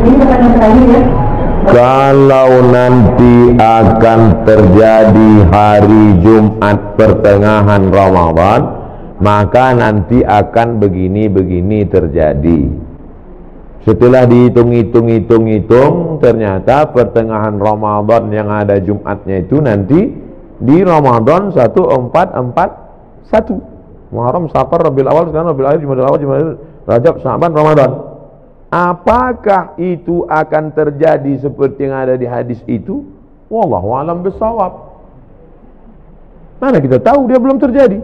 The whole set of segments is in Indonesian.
Ini pertanyaan terakhir ya. Kalau nanti akan terjadi hari Jumat pertengahan Ramadan, maka nanti akan begini-begini terjadi. Setelah dihitung-hitung, ternyata pertengahan Ramadan yang ada Jumatnya itu nanti di Ramadan 1441. Muharram, Safar, Rabiul Awal, sekarang Rabiul Akhir, Jumadil Awal, Jumadil, Rajab, Sya'ban, Ramadan. Apakah itu akan terjadi seperti yang ada di hadis itu? Wallahu a'lam bishawab. Mana kita tahu, dia belum terjadi.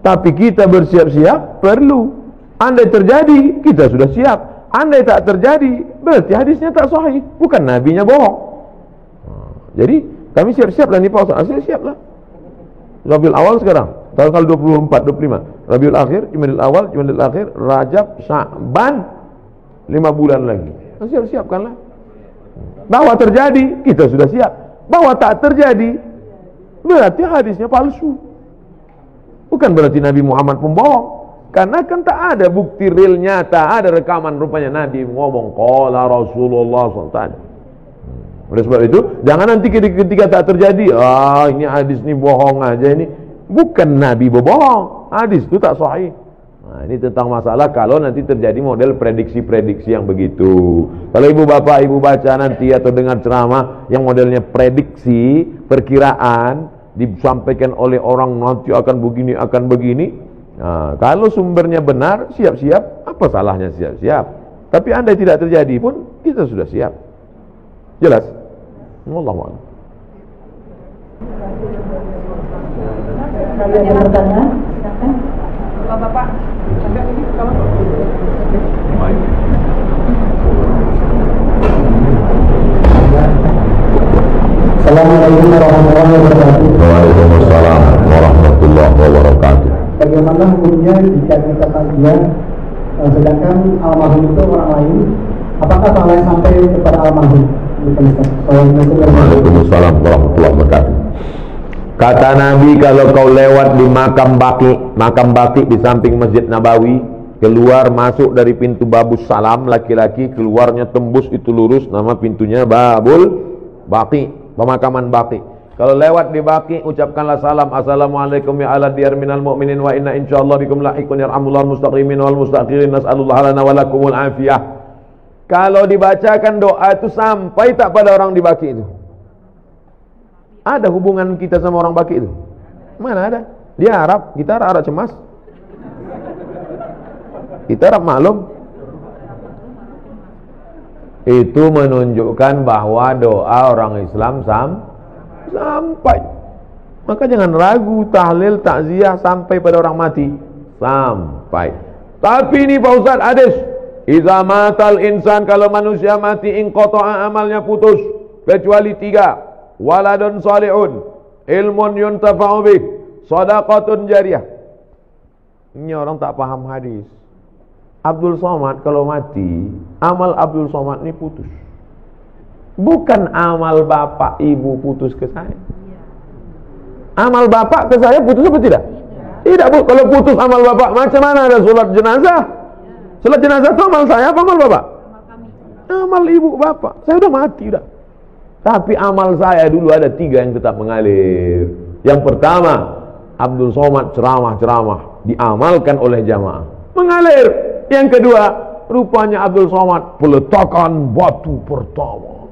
Tapi kita bersiap-siap perlu. Andai terjadi, kita sudah siap. Andai tak terjadi, berarti hadisnya tak sahih, bukan nabinya bohong. Jadi kami siap-siap lah nih Pak Ustaz. Siap lah. Rabiul Awal sekarang tanggal 24, 25. Rabiul Akhir, Jumadil Awal, Jumadil Akhir, Rajab, Sya'ban, 5 bulan lagi. Siap-siapkanlah. Bahwa terjadi, kita sudah siap. Bahwa tak terjadi, berarti hadisnya palsu. Bukan berarti Nabi Muhammad pembohong. Karena kan tak ada bukti real nyata, ada rekaman rupanya Nabi ngomong qala Rasulullah SAW. Oleh sebab itu, jangan nanti ketika tak terjadi, ini hadis ini bohong aja ini. Bukan Nabi berbohong, hadis itu tak sahih. Nah, ini tentang masalah kalau nanti terjadi model prediksi-prediksi yang begitu. Kalau ibu bapak ibu baca nanti atau dengar ceramah yang modelnya prediksi, perkiraan, disampaikan oleh orang nanti akan begini. Nah, kalau sumbernya benar, siap-siap, apa salahnya siap-siap? Tapi andai tidak terjadi pun, kita sudah siap. Jelas? Wallahu a'lam. Kalau ada pertanyaan, silakan. Bapak, agak ini kalau Assalamualaikum warahmatullahi wabarakatuh. Waalaikumsalam warahmatullahi wabarakatuh. Bagaimana hukumnya jika kita takziah sedangkan almarhum itu orang lain, apakah pahalanya sampai kepada almarhum? Waalaikumsalam warahmatullahi wabarakatuh. Kata Nabi, kalau kau lewat di makam Baqi di samping Masjid Nabawi, keluar masuk dari pintu Babus Salam, laki-laki keluarnya tembus itu lurus, nama pintunya Babul Baqi, pemakaman Baqi. Kalau lewat di Baqi, ucapkanlah salam, assalamualaikum ya ala diyar minal mu'minin wa inna insyaallah bikum lahiqun yarhamullah mustaqimin wal mustakhirin nas'alullah lana wa lakumul afiyah. Kalau dibacakan doa itu sampai tak pada orang di Baqi itu? Ada hubungan kita sama orang Baqi itu? Mana ada? Dia Arab, kita Arab cemas. Kita Arab maklum. Itu menunjukkan bahwa doa orang Islam sampai. Maka jangan ragu, tahlil, takziah sampai pada orang mati. Sampai. Tapi ini Pak Ustaz, hadis, iza matal insan, kalau manusia mati, inqata'a amalnya putus, kecuali 3. Waladun salihun, ilmun yuntafa'u bih, shadaqatun jariyah. Ini orang tak paham hadis. Abdul Somad kalau mati, amal Abdul Somad ini putus. Bukan amal bapak ibu putus ke saya. Amal bapak ke saya putus apa tidak? Tidak, Bu. Kalau putus amal bapak, macam mana ada sholat jenazah? Sholat jenazah itu amal saya apa amal bapak? Amal ibu bapak. Saya udah mati udah. Tapi amal saya dulu ada 3 yang tetap mengalir. Yang pertama, Abdul Somad ceramah-ceramah diamalkan oleh jamaah, mengalir. Yang kedua, rupanya Abdul Somad peletakan batu pertama,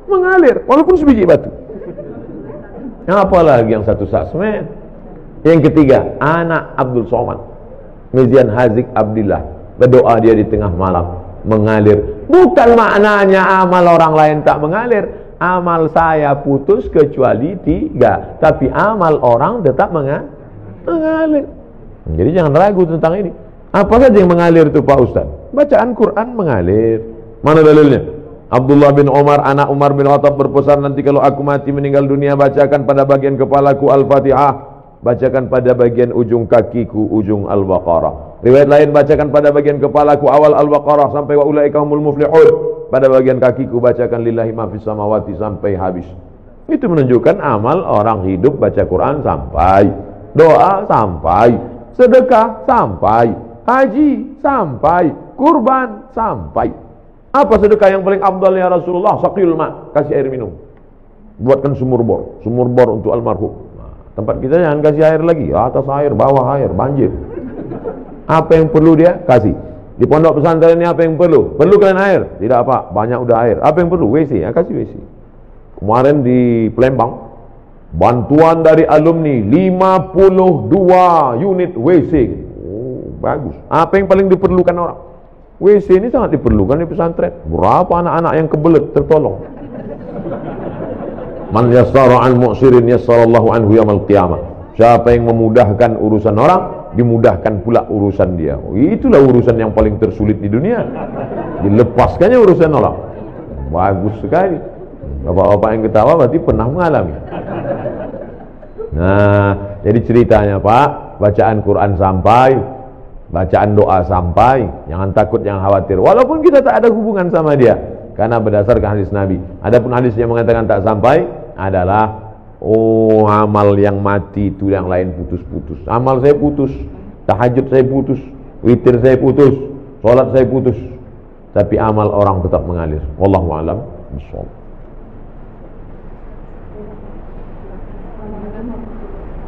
mengalir walaupun sebiji batu. Apalagi yang satu sasmen. Yang ketiga, anak Abdul Somad, Mizian Hazik Abdillah, berdoa dia di tengah malam, mengalir. Bukan maknanya amal orang lain tak mengalir. Amal saya putus kecuali 3, tapi amal orang tetap mengalir. Jadi jangan ragu tentang ini. Apa saja yang mengalir itu Pak Ustaz? Bacaan Quran mengalir. Mana dalilnya? Abdullah bin Umar, anak Umar bin Khattab berpesan, nanti kalau aku mati meninggal dunia, bacakan pada bagian kepalaku Al-Fatihah, bacakan pada bagian ujung kakiku ujung Al-Baqarah. Riwayat lain, bacakan pada bagian kepalaku awal Al-Baqarah sampai wa ulaika humul muflihun, pada bagian kakiku bacakan lillahi ma fis samawati sampai habis. Itu menunjukkan amal orang hidup baca Quran sampai, doa sampai, sedekah sampai, haji sampai, kurban sampai. Apa sedekah yang paling afdal ya Rasulullah? Saqiyul ma, kasih air minum. Buatkan sumur bor untuk almarhum. Nah, tempat kita jangan kasih air lagi, atas air, bawah air, banjir. Apa yang perlu dia? Kasih. Di pondok pesantren ini apa yang perlu? Perlu kalian air? Tidak apa, banyak udah air. Apa yang perlu? WC, ya kasih WC. Kemarin di Palembang, bantuan dari alumni 52 unit WC. Oh, bagus. Apa yang paling diperlukan orang? WC ini sangat diperlukan di pesantren. Berapa anak-anak yang kebelet tertolong? Man yassara an mu'sirin yassarallahu anhu yaumil qiyamah. Siapa yang memudahkan urusan orang, dimudahkan pula urusan dia. Oh, itulah urusan yang paling tersulit di dunia. Dilepaskannya urusan orang. Bagus sekali. Bapak-bapak yang ketawa berarti pernah mengalami. Nah, jadi ceritanya Pak, bacaan Quran sampai, bacaan doa sampai, jangan takut, jangan khawatir. Walaupun kita tak ada hubungan sama dia, karena berdasarkan hadis Nabi. Adapun hadis yang mengatakan tak sampai adalah amal yang mati itu yang lain putus-putus. Amal saya putus, tahajud saya putus, witir saya putus, sholat saya putus, tapi amal orang tetap mengalir. Wallahu a'lam bishawab.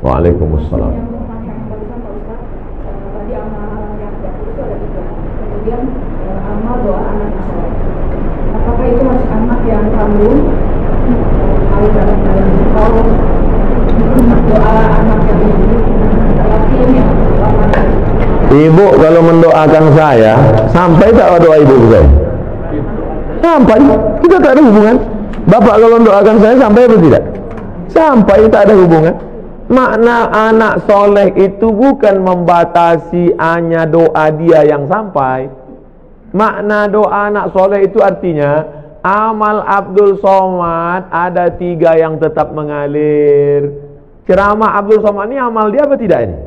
Waalaikumsalam. Kemudian amal doa anak soleh. Apakah itu masih anak yang kandung? Kalau doa anak yang ibu kalau mendoakan saya, sampai tak doa ibu saya? Sampai. Kita tak ada hubungan. Bapak kalau mendoakan saya sampai atau tidak? Sampai, tak ada hubungan. Makna anak soleh itu bukan membatasi hanya doa dia yang sampai. Makna doa anak soleh itu artinya amal Abdul Somad ada 3 yang tetap mengalir. Ceramah Abdul Somad ini amal dia apa tidak ini?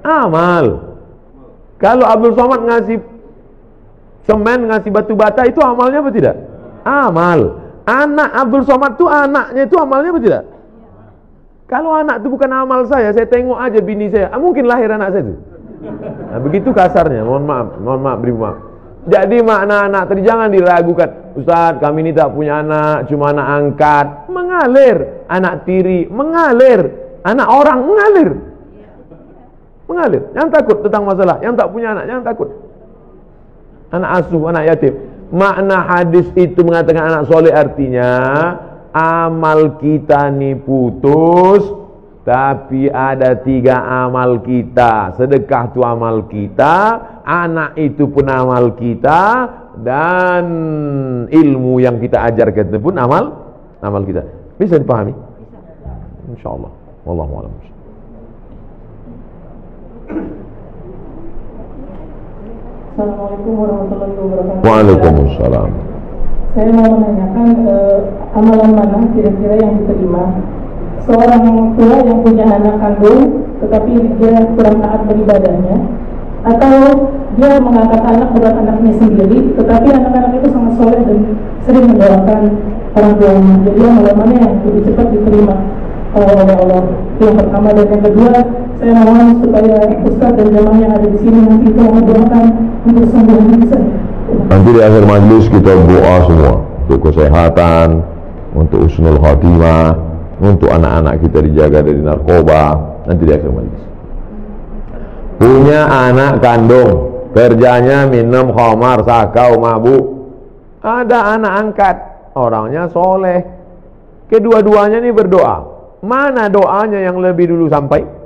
Amal. Kalau Abdul Somad ngasih semen, ngasih batu bata, itu amalnya apa tidak? Amal. Anak Abdul Somad itu anaknya itu amalnya apa tidak? Kalau anak itu bukan amal saya tengok aja bini saya, mungkin lahir anak saya itu. Nah, begitu kasarnya, mohon maaf, beri maaf. Jadi makna anak tadi jangan diragukan. Ustaz, kami ini tak punya anak, cuma anak angkat. Mengalir. Anak tiri, mengalir. Anak orang, mengalir. Mengalir. Jangan takut tentang masalah. Yang tak punya anak, jangan takut. Anak asuh, anak yatim. Makna hadis itu mengatakan anak soleh artinya amal kita nih putus, tapi ada 3 amal kita. Sedekah itu amal kita, anak itu pun amal kita, dan ilmu yang kita ajarkan itu pun amal kita. Bisa dipahami? InsyaAllah. Wallahu a'lam. Assalamualaikum warahmatullahi wabarakatuh. Waalaikumsalam. Saya mau menanyakan amalan mana kira-kira yang diterima seorang tua yang punya anak kandung tetapi dia kurang taat beribadahnya, atau dia mengangkat anak berat anaknya sendiri tetapi anak-anak itu sangat soleh dan sering mendoakan orang tuanya. Jadi amalan mana yang lebih cepat diterima oleh Allah? Itu yang pertama. Dan yang kedua, saya mohon supaya Ustaz dan jamaah yang ada di sini nanti itu mendoakan untuk sembuh bisa. Nanti di akhir majlis kita doa semua untuk kesehatan, untuk husnul khatimah, untuk anak-anak kita dijaga dari narkoba. Nanti di akhir majlis. Punya anak kandung, kerjanya minum khamar, sakau, mabuk. Ada anak angkat, orangnya soleh. Kedua-duanya ini berdoa. Mana doanya yang lebih dulu sampai?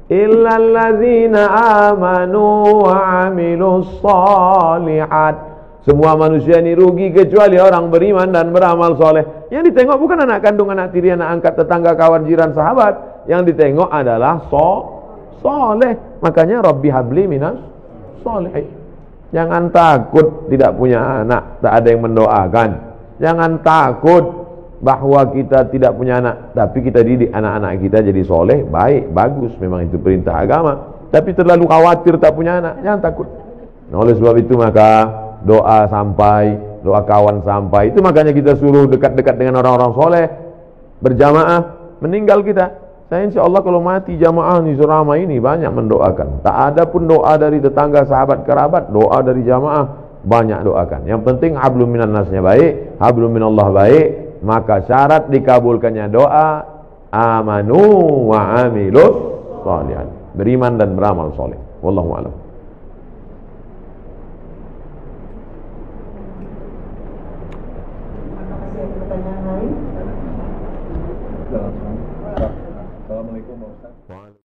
Illalladzina amanu wa amilus shalihat. Semua manusia ini rugi kecuali orang beriman dan beramal soleh. Yang ditengok bukan anak kandung, anak tiri, anak angkat, tetangga, kawan, jiran, sahabat. Yang ditengok adalah soleh. Makanya Rabbi habli minas soleh. Jangan takut tidak punya anak, tak ada yang mendoakan. Jangan takut bahwa kita tidak punya anak, tapi kita didik anak-anak kita jadi soleh, baik, bagus, memang itu perintah agama. Tapi terlalu khawatir tak punya anak, jangan takut. Nah, oleh sebab itu maka doa sampai, doa kawan sampai. Itu makanya kita suruh dekat-dekat dengan orang-orang soleh, berjamaah. Meninggal kita, saya insya Allah kalau mati jamaah di Surama ini banyak mendoakan. Tak ada pun doa dari tetangga, sahabat, kerabat, doa dari jamaah. banyak doakan. Yang penting hablum minan nasnya baik, hablum minallah baik, maka syarat dikabulkannya doa amanu wa amilus shalihan, beriman dan beramal soleh. Wallahu a'lam. Pertanyaan lain? Assalamualaikum Pak Ustaz.